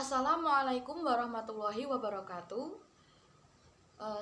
Assalamualaikum warahmatullahi wabarakatuh.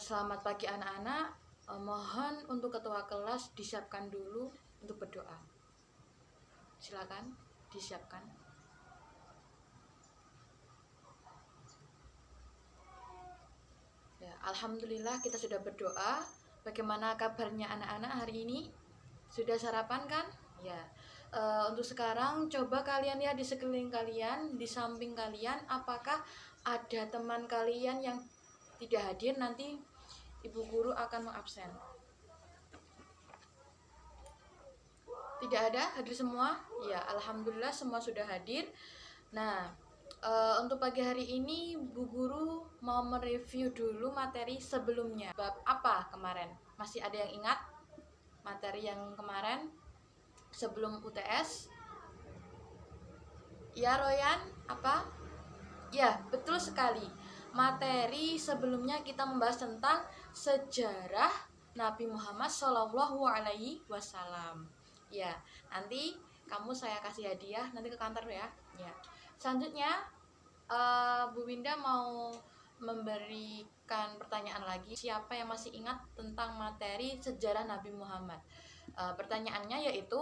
Selamat pagi anak-anak. Mohon untuk ketua kelas disiapkan dulu untuk berdoa. Silakan disiapkan. Ya, alhamdulillah kita sudah berdoa. Bagaimana kabarnya anak-anak hari ini? Sudah sarapan kan? Ya. Untuk sekarang coba kalian lihat di sekeliling kalian, di samping kalian, apakah ada teman kalian yang tidak hadir, nanti ibu guru akan mengabsen. Tidak ada, hadir semua? Ya, alhamdulillah semua sudah hadir. Nah, untuk pagi hari ini Bu Guru mau mereview dulu materi sebelumnya. Bab apa kemarin? Masih ada yang ingat materi yang kemarin sebelum UTS? Ya, Royan, apa? Ya, betul sekali. Materi sebelumnya kita membahas tentang sejarah Nabi Muhammad Shallallahu Alaihi Wasallam. Ya, nanti kamu saya kasih hadiah nanti ke kantor ya. Ya. Selanjutnya Bu Winda mau memberikan pertanyaan lagi. Siapa yang masih ingat tentang materi sejarah Nabi Muhammad? Pertanyaannya yaitu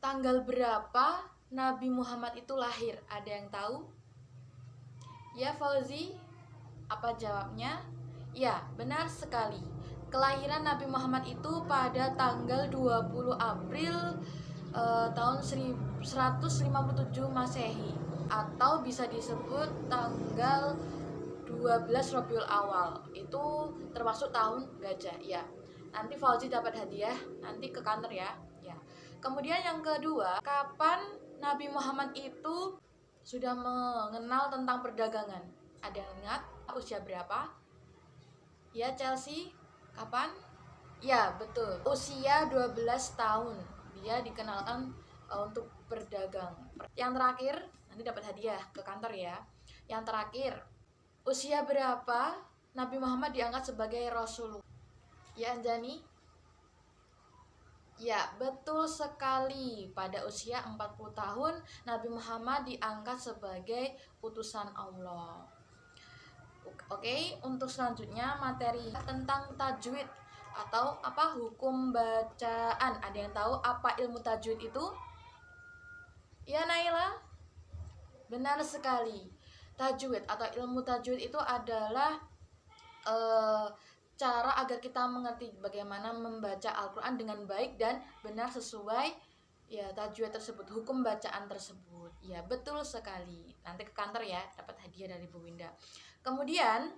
tanggal berapa Nabi Muhammad itu lahir? Ada yang tahu? Ya Fauzi, apa jawabnya? Ya, benar sekali. Kelahiran Nabi Muhammad itu pada tanggal 20 April tahun 157 Masehi, atau bisa disebut tanggal 12 Rabiul Awal. Itu termasuk tahun gajah ya. Nanti Fauzi dapat hadiah nanti ke kantor ya. Ya. Kemudian yang kedua, kapan Nabi Muhammad itu sudah mengenal tentang perdagangan? Ada yang ingat usia berapa? Ya Chelsea, kapan? Ya betul, usia 12 tahun dia dikenalkan untuk berdagang. Yang terakhir, nanti dapat hadiah ke kantor ya. Yang terakhir, usia berapa Nabi Muhammad diangkat sebagai Rasul? Ya Anjani? Ya, betul sekali. Pada usia 40 tahun, Nabi Muhammad diangkat sebagai utusan Allah. Oke, untuk selanjutnya materi tentang tajwid atau apa hukum bacaan. Ada yang tahu apa ilmu tajwid itu? Ya Naila? Benar sekali. Tajwid atau ilmu tajwid itu adalah cara agar kita mengerti bagaimana membaca Al-Quran dengan baik dan benar sesuai ya tajwid tersebut, hukum bacaan tersebut. Ya betul sekali. Nanti ke kantor ya, dapat hadiah dari Bu Winda. Kemudian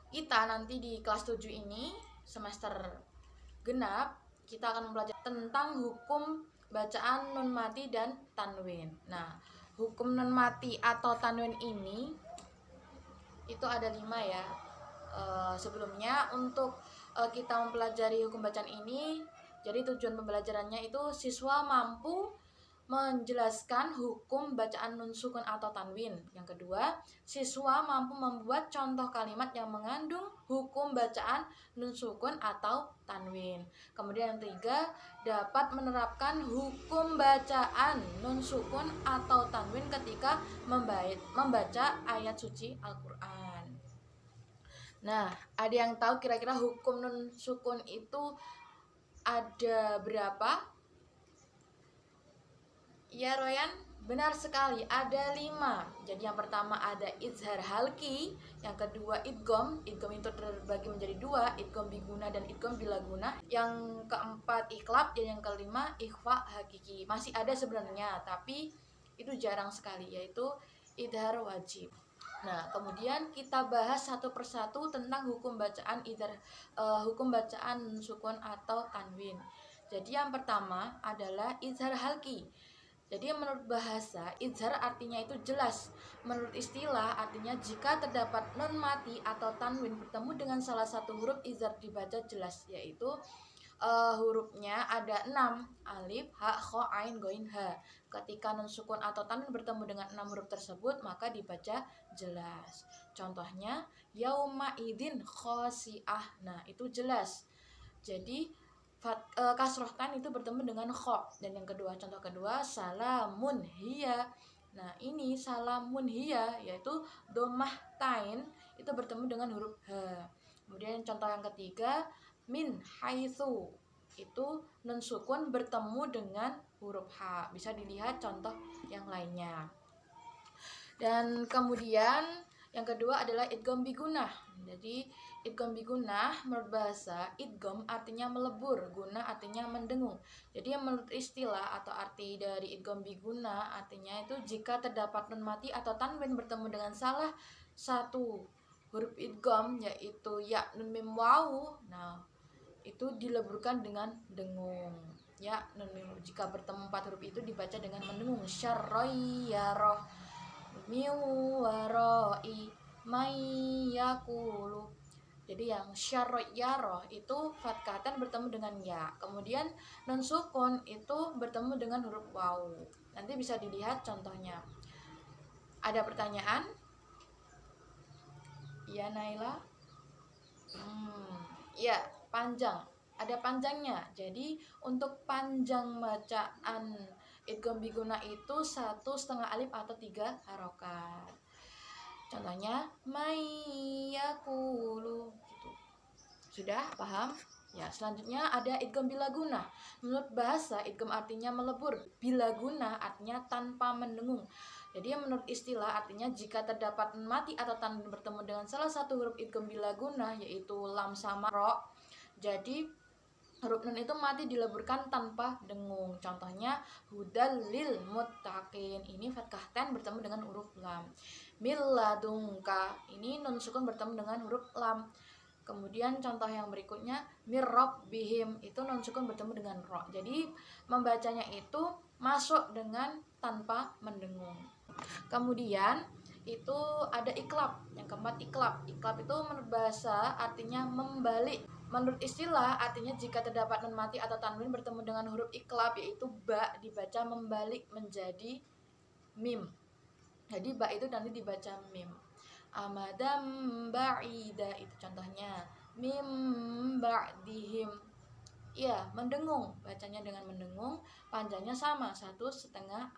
kita nanti di kelas 7 ini semester genap kita akan mempelajari tentang hukum bacaan nun mati dan tanwin. Nah, hukum nun mati atau tanwin ini itu ada 5 ya. Sebelumnya untuk kita mempelajari hukum bacaan ini, jadi tujuan pembelajarannya itu siswa mampu menjelaskan hukum bacaan nun sukun atau tanwin. Yang kedua, siswa mampu membuat contoh kalimat yang mengandung hukum bacaan nun sukun atau tanwin. Kemudian yang ketiga, dapat menerapkan hukum bacaan nun sukun atau tanwin ketika membaca ayat suci Al-Quran. Nah, ada yang tahu kira-kira hukum nun sukun itu ada berapa? Ya Royan, benar sekali, ada 5. Jadi yang pertama ada izhar halki, yang kedua idgham itu terbagi menjadi 2, idgham biguna dan idgham bilaguna. Yang keempat iklab dan yang kelima ikhfa hakiki. Masih ada sebenarnya, tapi itu jarang sekali, yaitu idhar wajib. Nah, kemudian kita bahas satu persatu tentang hukum bacaan hukum bacaan sukun atau tanwin. Jadi yang pertama adalah izhar halki. Jadi menurut bahasa, izhar artinya itu jelas. Menurut istilah artinya jika terdapat nun mati atau tanwin bertemu dengan salah satu huruf izhar dibaca jelas, yaitu hurufnya ada 6, alif, ha, kho, ain, goin, ha. Ketika nun sukun atau tanwin bertemu dengan 6 huruf tersebut maka dibaca jelas. Contohnya yauma idin khosiah. Nah, itu jelas. Jadi kasroh tan itu bertemu dengan kho. Dan yang kedua, contoh kedua salamun hiya Nah, ini salamun hiya, yaitu domah tain itu bertemu dengan huruf H. Kemudian contoh yang ketiga, min haitsu itu nun sukun bertemu dengan huruf H. Bisa dilihat contoh yang lainnya. Dan kemudian yang kedua adalah idgham bigunah. Jadi idgham bigunah menurut bahasa, idgham artinya melebur, guna artinya mendengung. Jadi menurut istilah atau arti dari idgham bigunah artinya itu jika terdapat nun mati atau tanwin bertemu dengan salah satu huruf idgham yaitu ya nun mim wawu. Nah, itu dileburkan dengan dengung. Ya, nun mim jika bertemu 4 huruf itu dibaca dengan mendengung. Syarroyyarah miwaroi mayyakulu. Jadi yang syarroyyarah itu fathatan bertemu dengan ya. Kemudian nun sukun itu bertemu dengan huruf wawu. Nanti bisa dilihat contohnya. Ada pertanyaan? Ya Naila? Ya, panjang. Ada panjangnya. Jadi untuk panjang bacaan idgham biguna itu 1,5 alif atau 3 harokat. Contohnya mayyakulu gitu. Sudah paham? Ya, selanjutnya ada idgham bilaguna. Menurut bahasa, idgham artinya melebur, bilaguna artinya tanpa mendengung. Jadi menurut istilah artinya jika terdapat mati atau tanwin bertemu dengan salah satu huruf idgham bilaguna yaitu lam sama ro. Jadi huruf nun itu mati dileburkan tanpa dengung. Contohnya hudal lil muttaqin. Ini fathah tan bertemu dengan huruf lam. Milladungka. Ini nun sukun bertemu dengan huruf lam. Kemudian contoh yang berikutnya mirrabbihim, itu nun sukun bertemu dengan ro. Jadi membacanya itu masuk dengan tanpa mendengung. Kemudian itu ada iklab. Yang keempat iklab. Iklab itu menurut bahasa artinya membalik. Menurut istilah artinya jika terdapat nun mati atau tanwin bertemu dengan huruf iklab yaitu ba dibaca membalik menjadi mim. Jadi ba itu nanti dibaca mim. Amadam ba'ida itu contohnya. Mim ba'dihim. Ya, mendengung. Bacanya dengan mendengung. Panjangnya sama, 1,5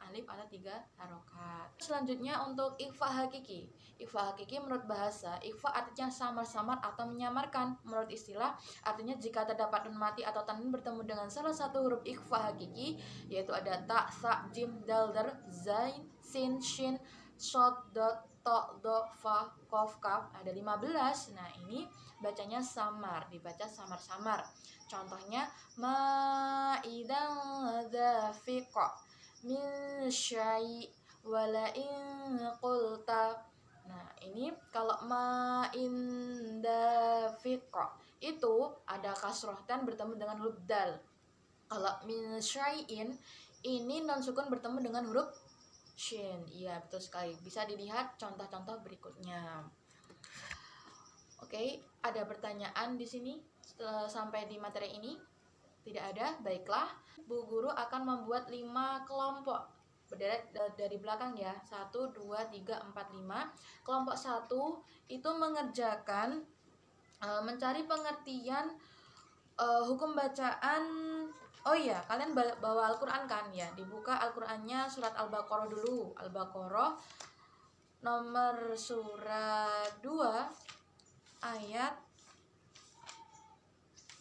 alif atau 3 harokat. Selanjutnya untuk ikhfa hakiki. Ikhfa hakiki menurut bahasa, ikhfa artinya samar-samar atau menyamarkan. Menurut istilah, artinya jika terdapat nun mati atau tanwin bertemu dengan salah satu huruf ikhfa hakiki, yaitu ada ta, sa, jim, dal, dar, zain, sin, shin, shod, dot, to, do, fa, kof, kaf. Ada 15. Nah, ini bacanya samar, dibaca samar-samar. Contohnya ma'idang dzafiqa min syai' wala in qulta. Nah, ini kalau ma'in dafiqa itu ada kasroh dan bertemu dengan huruf dal. Kalau min syai'in ini non sukun bertemu dengan huruf shin. Iya, betul sekali. Bisa dilihat contoh-contoh berikutnya. Oke, ada pertanyaan di sini sampai di materi ini? Tidak ada? Baiklah. Bu Guru akan membuat 5 kelompok. Berderet dari belakang ya. 1, 2, 3, 4, 5. Kelompok 1 itu mengerjakan mencari pengertian hukum bacaan. Oh iya, kalian bawa Al-Quran kan ya? Dibuka Al-Qurannya surat Al-Baqarah dulu. Al-Baqarah nomor surat 2 ayat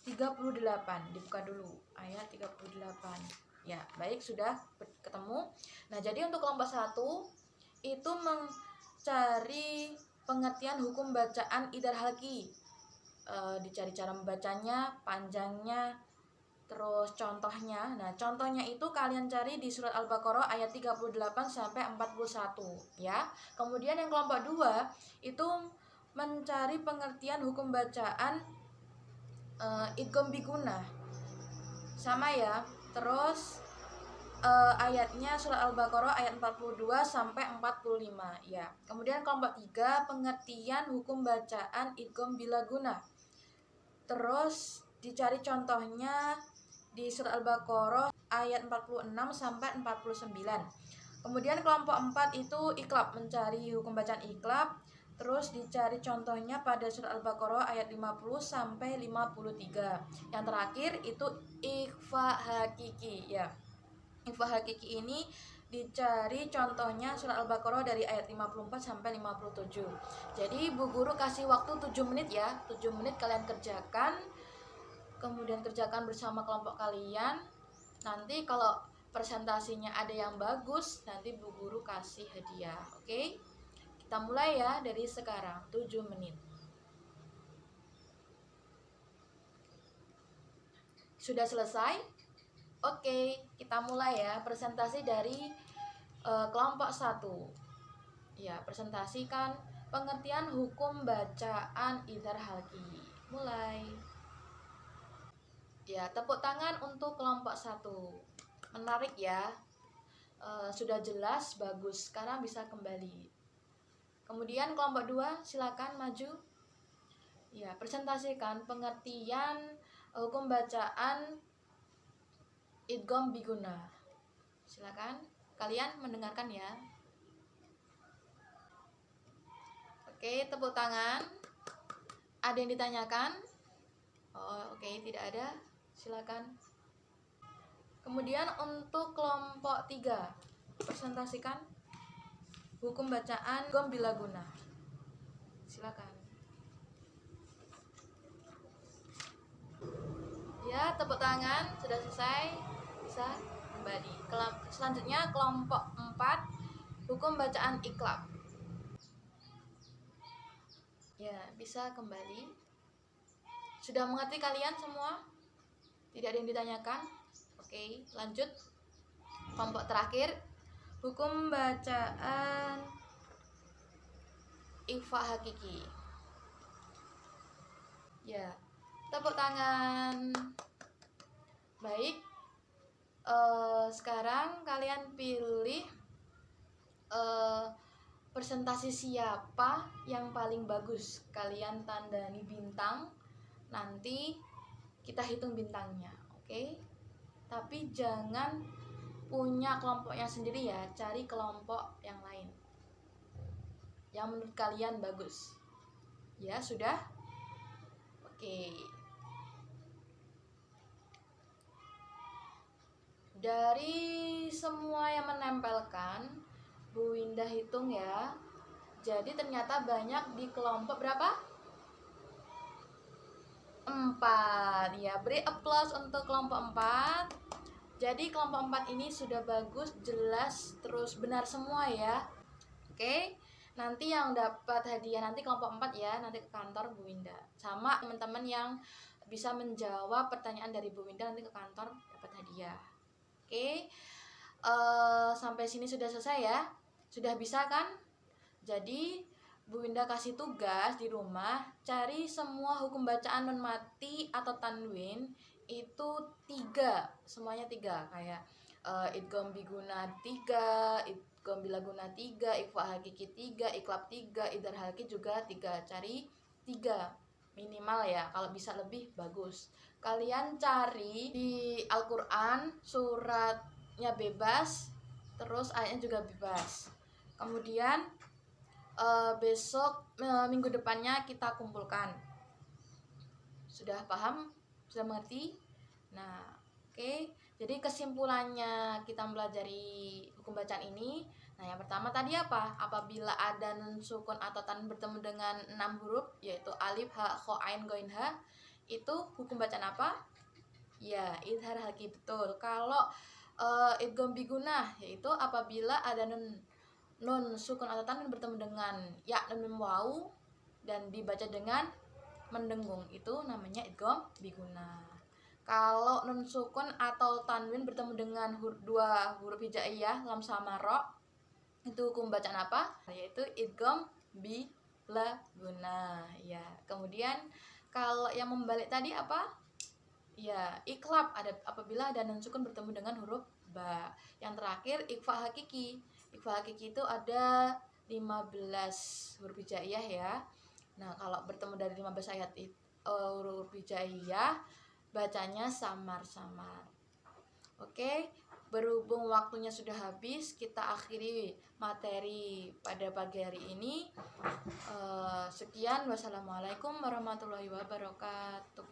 38. Dibuka dulu ayat 38. Ya, baik, sudah ketemu. Nah, jadi untuk kelompok 1 itu mencari pengertian hukum bacaan idhar halki. Dicari cara membacanya, panjangnya, terus contohnya. Nah, contohnya itu kalian cari di surat Al-Baqarah ayat 38 sampai 41 ya. Kemudian yang kelompok 2 itu mencari pengertian hukum bacaan idgham bigunah. Sama ya. Terus ayatnya surat Al-Baqarah ayat 42 sampai 45 ya. Kemudian kelompok 3 pengertian hukum bacaan idgham bilaguna. Terus dicari contohnya di surat Al-Baqarah ayat 46 sampai 49. Kemudian kelompok 4 itu iklab, mencari hukum bacaan iklab. Terus dicari contohnya pada surat Al-Baqarah ayat 50 sampai 53. Yang terakhir itu ikhfa hakiki ya. Ikhfa hakiki ini dicari contohnya surat Al-Baqarah dari ayat 54 sampai 57. Jadi Bu Guru kasih waktu 7 menit ya. 7 menit kalian kerjakan. Kemudian kerjakan bersama kelompok kalian. Nanti kalau presentasinya ada yang bagus, nanti Bu Guru kasih hadiah. Oke? Kita mulai ya dari sekarang, 7 menit. Sudah selesai? Oke, kita mulai ya presentasi dari kelompok 1. Ya, presentasikan pengertian hukum bacaan idhar halki. Mulai. Ya, tepuk tangan untuk kelompok 1. Menarik ya. Sudah jelas, bagus. Sekarang bisa kembali. Kemudian kelompok 2, silakan maju. Ya, presentasikan pengertian hukum bacaan idgham biguna. Silakan, kalian mendengarkan ya. Oke, tepuk tangan. Ada yang ditanyakan? Oh, oke, tidak ada. Silakan. Kemudian untuk kelompok 3, presentasikan hukum bacaan idgham bilaguna. Silakan. Ya, tepuk tangan. Sudah selesai. Bisa kembali. Selanjutnya kelompok 4, hukum bacaan iqlab. Ya, bisa kembali. Sudah mengerti kalian semua? Tidak ada yang ditanyakan? Oke, lanjut. Kelompok terakhir, hukum bacaan ikhfa hakiki. Ya, tepuk tangan. Baik. Sekarang kalian pilih presentasi siapa yang paling bagus. Kalian tandani bintang. Nanti kita hitung bintangnya, oke? Tapi jangan punya kelompoknya sendiri ya. Cari kelompok yang lain yang menurut kalian bagus. Ya, sudah? Oke. Dari semua yang menempelkan, Bu Winda hitung ya. Jadi ternyata banyak di kelompok berapa? 4. Ya, beri applause untuk kelompok 4. Jadi kelompok 4 ini sudah bagus, jelas, terus benar semua ya. Oke. Nanti yang dapat hadiah nanti kelompok 4 ya, nanti ke kantor Bu Winda. Sama teman-teman yang bisa menjawab pertanyaan dari Bu Winda nanti ke kantor dapat hadiah. Oke, sampai sini sudah selesai ya. Sudah bisa kan? Jadi Bu Winda kasih tugas di rumah, cari semua hukum bacaan nun mati atau tanwin itu 3, semuanya 3, kayak idgham biguna 3, idgham bilaguna 3, ikhfa hakiki 3, iqlab 3, idhar halki juga 3. Cari 3 minimal ya, kalau bisa lebih bagus. Kalian cari di Al-Quran, suratnya bebas, terus ayatnya juga bebas. Kemudian besok minggu depannya kita kumpulkan. Sudah paham? Sudah mengerti? Nah, oke. Jadi kesimpulannya kita mempelajari hukum bacaan ini. Nah, yang pertama tadi apa? Apabila ada nun sukun atau tanwin bertemu dengan 6 huruf, yaitu alif, ha, kha, ain, ghain, ha, itu hukum bacaan apa? Ya, idhar halki, betul. Kalau idgham bigunah, yaitu apabila ada nun sukun atau tanwin bertemu dengan ya dan mim wawu dan dibaca dengan mendengung, itu namanya idgham bigunah. Kalau nun sukun atau tanwin bertemu dengan dua huruf hijaiyah lam sama ro, itu hukum bacaan apa? Yaitu idgham bilaguna ya. Kemudian kalau yang membalik tadi apa? Ya, iqlab apabila ada nun sukun bertemu dengan huruf ba. Yang terakhir ikhfa hakiki. Ikhfa hakiki itu ada 15 huruf hijaiyah ya. Nah, kalau bertemu dari 15 ayat huruf hijaiyah, bacanya samar-samar. Oke, berhubung waktunya sudah habis, kita akhiri materi pada pagi hari ini. Sekian, wassalamualaikum warahmatullahi wabarakatuh.